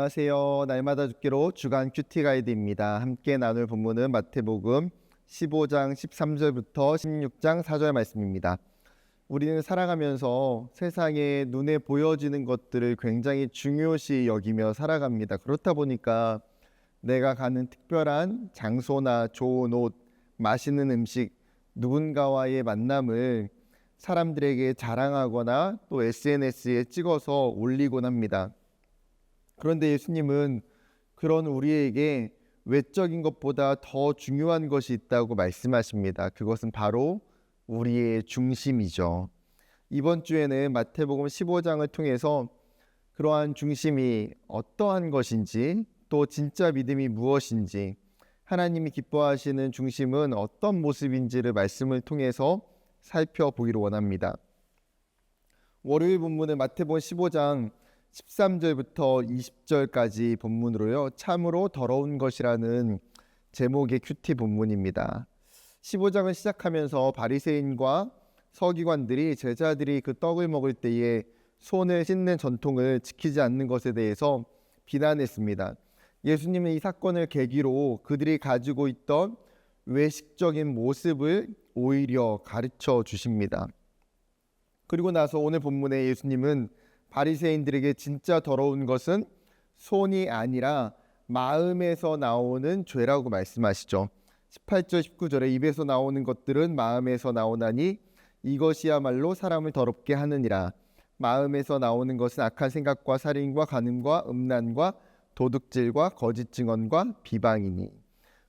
안녕하세요. 날마다 죽기로 주간 큐티 가이드입니다. 함께 나눌 본문은 마태복음 15장 13절부터 16장 4절 말씀입니다. 우리는 살아가면서 세상에 눈에 보여지는 것들을 굉장히 중요시 여기며 살아갑니다. 그렇다 보니까 내가 가는 특별한 장소나 좋은 옷, 맛있는 음식, 누군가와의 만남을 사람들에게 자랑하거나 또 SNS에 찍어서 올리곤 합니다. 그런데 예수님은 그런 우리에게 외적인 것보다 더 중요한 것이 있다고 말씀하십니다. 그것은 바로 우리의 중심이죠. 이번 주에는 마태복음 15장을 통해서 그러한 중심이 어떠한 것인지, 또 진짜 믿음이 무엇인지, 하나님이 기뻐하시는 중심은 어떤 모습인지를 말씀을 통해서 살펴보기를 원합니다. 월요일 본문은 마태복음 15장 13절부터 20절까지 본문으로요. 참으로 더러운 것이라는 제목의 큐티 본문입니다. 15장을 시작하면서 바리새인과 서기관들이 제자들이 그 떡을 먹을 때에 손을 씻는 전통을 지키지 않는 것에 대해서 비난했습니다. 예수님은 이 사건을 계기로 그들이 가지고 있던 외식적인 모습을 오히려 가르쳐 주십니다. 그리고 나서 오늘 본문에 예수님은 바리새인들에게 진짜 더러운 것은 손이 아니라 마음에서 나오는 죄라고 말씀하시죠. 18절 19절에 입에서 나오는 것들은 마음에서 나오나니 이것이야말로 사람을 더럽게 하느니라. 마음에서 나오는 것은 악한 생각과 살인과 간음과 음란과 도둑질과 거짓 증언과 비방이니.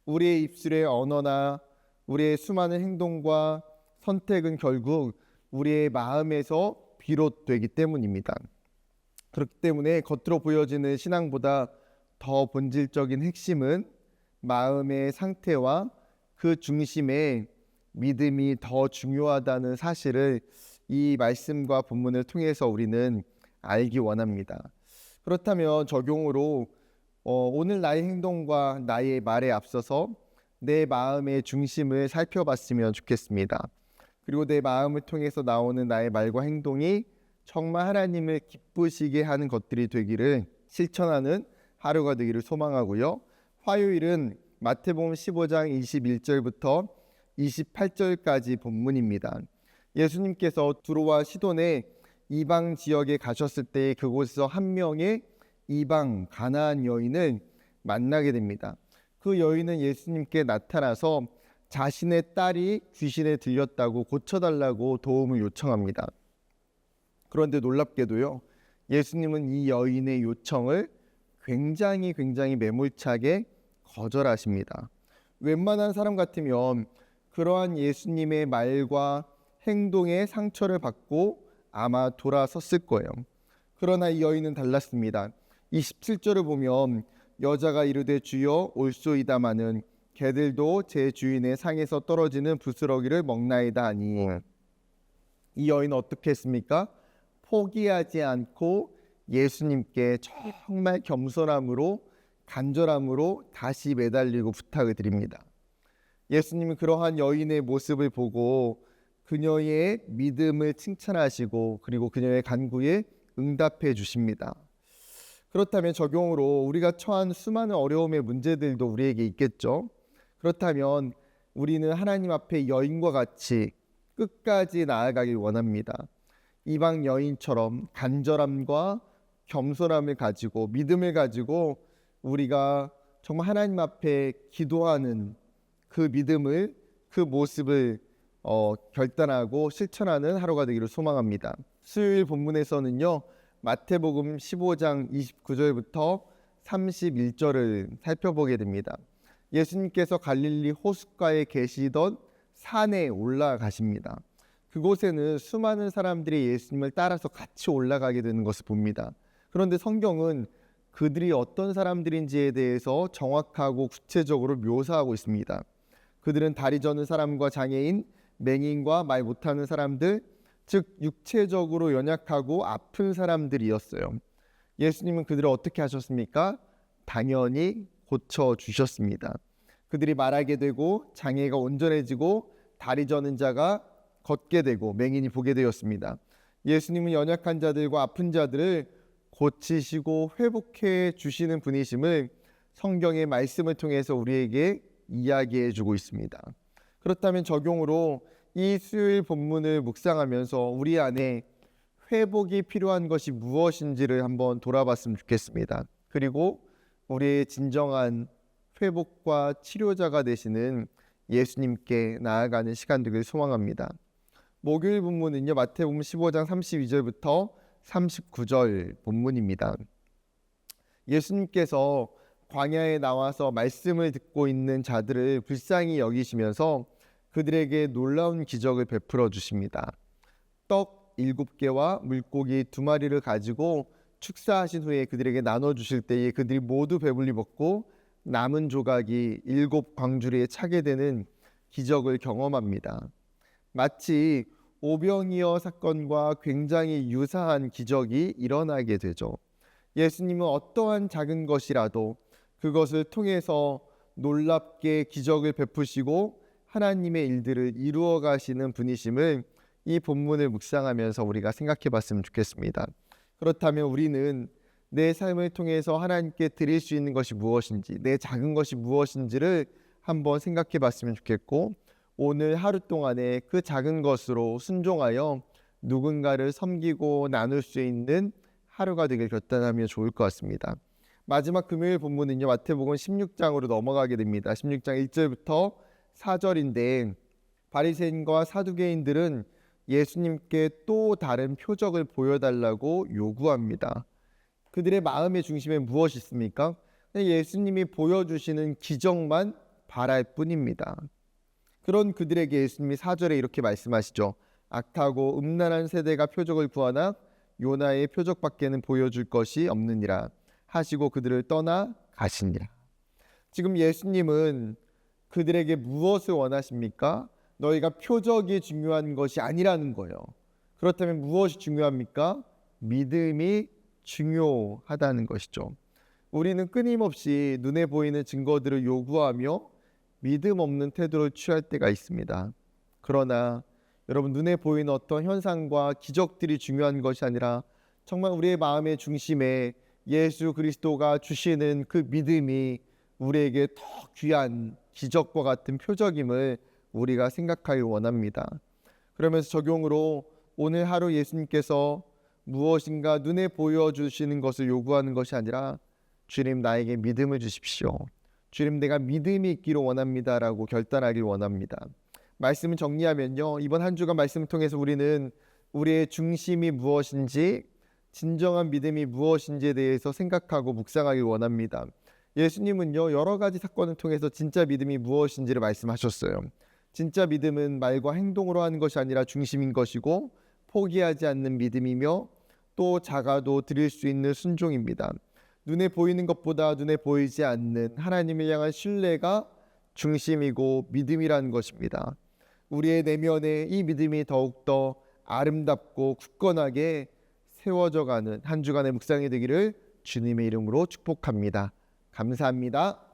우리의 입술의 언어나 우리의 수많은 행동과 선택은 결국 우리의 마음에서 비롯되기 때문입니다. 그렇기 때문에 겉으로 보여지는 신앙보다 더 본질적인 핵심은 마음의 상태와 그 중심에 믿음이 더 중요하다는 사실을 이 말씀과 본문을 통해서 우리는 알기 원합니다. 그렇다면 적용으로 오늘 나의 행동과 나의 말에 앞서서 내 마음의 중심을 살펴봤으면 좋겠습니다. 그리고 내 마음을 통해서 나오는 나의 말과 행동이 정말 하나님을 기쁘시게 하는 것들이 되기를 실천하는 하루가 되기를 소망하고요. 화요일은 마태복음 15장 21절부터 28절까지 본문입니다. 예수님께서 두로와 시돈의 이방 지역에 가셨을 때 그곳에서 한 명의 이방 가나안 여인을 만나게 됩니다. 그 여인은 예수님께 나타나서 자신의 딸이 귀신에 들렸다고 고쳐달라고 도움을 요청합니다. 그런데 놀랍게도요, 예수님은 이 여인의 요청을 굉장히 매몰차게 거절하십니다. 웬만한 사람 같으면 그러한 예수님의 말과 행동에 상처를 받고 아마 돌아섰을 거예요. 그러나 이 여인은 달랐습니다. 27절을 보면 여자가 이르되 주여 올소이다마는 개들도 제 주인의 상에서 떨어지는 부스러기를 먹나이다 하니, 이 여인은 어떻게 했습니까? 포기하지 않고 예수님께 정말 겸손함으로 간절함으로 다시 매달리고 부탁을 드립니다. 예수님은 그러한 여인의 모습을 보고 그녀의 믿음을 칭찬하시고 그리고 그녀의 간구에 응답해 주십니다. 그렇다면 적용으로 우리가 처한 수많은 어려움의 문제들도 우리에게 있겠죠. 그렇다면 우리는 하나님 앞에 여인과 같이 끝까지 나아가길 원합니다. 이방 여인처럼 간절함과 겸손함을 가지고 믿음을 가지고 우리가 정말 하나님 앞에 기도하는 그 믿음을, 그 모습을 결단하고 실천하는 하루가 되기를 소망합니다. 수요일 본문에서는요, 마태복음 15장 29절부터 31절을 살펴보게 됩니다. 예수님께서 갈릴리 호숫가에 계시던 산에 올라가십니다. 그곳에는 수많은 사람들이 예수님을 따라서 같이 올라가게 되는 것을 봅니다. 그런데 성경은 그들이 어떤 사람들인지에 대해서 정확하고 구체적으로 묘사하고 있습니다. 그들은 다리 저는 사람과 장애인, 맹인과 말 못하는 사람들, 즉 육체적으로 연약하고 아픈 사람들이었어요. 예수님은 그들을 어떻게 하셨습니까? 당연히 고쳐주셨습니다. 그들이 말하게 되고 장애가 온전해지고 다리 저는 자가 걷게 되고 맹인이 보게 되었습니다. 예수님은 연약한 자들과 아픈 자들을 고치시고 회복해 주시는 분이심을 성경의 말씀을 통해서 우리에게 이야기해 주고 있습니다. 그렇다면 적용으로 이 수요일 본문을 묵상하면서 우리 안에 회복이 필요한 것이 무엇인지를 한번 돌아봤으면 좋겠습니다. 그리고 우리의 진정한 회복과 치료자가 되시는 예수님께 나아가는 시간 되길 소망합니다. 목요일 본문은요, 마태복음 15장 32절부터 39절 본문입니다. 예수님께서 광야에 나와서 말씀을 듣고 있는 자들을 불쌍히 여기시면서 그들에게 놀라운 기적을 베풀어 주십니다. 떡 7개와 물고기 2마리를 가지고 축사하신 후에 그들에게 나눠 주실 때에 그들이 모두 배불리 먹고 남은 조각이 7 광주리에 차게 되는 기적을 경험합니다. 마치 오병이어 사건과 굉장히 유사한 기적이 일어나게 되죠. 예수님은 어떠한 작은 것이라도 그것을 통해서 놀랍게 기적을 베푸시고 하나님의 일들을 이루어 가시는 분이심을 이 본문을 묵상하면서 우리가 생각해 봤으면 좋겠습니다. 그렇다면 우리는 내 삶을 통해서 하나님께 드릴 수 있는 것이 무엇인지, 내 작은 것이 무엇인지를 한번 생각해 봤으면 좋겠고, 오늘 하루 동안에 그 작은 것으로 순종하여 누군가를 섬기고 나눌 수 있는 하루가 되길 결단하면 좋을 것 같습니다. 마지막 금요일 본문은요, 마태복음 16장으로 넘어가게 됩니다. 16장 1절부터 4절인데 바리새인과 사두개인들은 예수님께 또 다른 표적을 보여달라고 요구합니다. 그들의 마음의 중심에 무엇이 있습니까? 예수님이 보여주시는 기적만 바랄 뿐입니다. 그런 그들에게 예수님이 4절에 이렇게 말씀하시죠. 악하고 음란한 세대가 표적을 구하나 요나의 표적밖에는 보여줄 것이 없느니라 하시고 그들을 떠나 가시니라. 지금 예수님은 그들에게 무엇을 원하십니까? 너희가 표적이 중요한 것이 아니라는 거예요. 그렇다면 무엇이 중요합니까? 믿음이 중요하다는 것이죠. 우리는 끊임없이 눈에 보이는 증거들을 요구하며 믿음 없는 태도를 취할 때가 있습니다. 그러나 여러분, 눈에 보이는 어떤 현상과 기적들이 중요한 것이 아니라 정말 우리의 마음의 중심에 예수 그리스도가 주시는 그 믿음이 우리에게 더 귀한 기적과 같은 표적임을 우리가 생각하길 원합니다. 그러면서 적용으로 오늘 하루 예수님께서 무엇인가 눈에 보여주시는 것을 요구하는 것이 아니라 주님, 나에게 믿음을 주십시오. 주님, 내가 믿음이 있기를 원합니다라고 결단하길 원합니다. 말씀을 정리하면요, 이번 한 주간 말씀을 통해서 우리는 우리의 중심이 무엇인지, 진정한 믿음이 무엇인지에 대해서 생각하고 묵상하길 원합니다. 예수님은요, 여러 가지 사건을 통해서 진짜 믿음이 무엇인지를 말씀하셨어요. 진짜 믿음은 말과 행동으로 하는 것이 아니라 중심인 것이고 포기하지 않는 믿음이며 또 작아도 드릴 수 있는 순종입니다. 눈에 보이는 것보다 눈에 보이지 않는 하나님을 향한 신뢰가 중심이고 믿음이라는 것입니다. 우리의 내면에 이 믿음이 더욱더 아름답고 굳건하게 세워져가는 한 주간의 묵상이 되기를 주님의 이름으로 축복합니다. 감사합니다.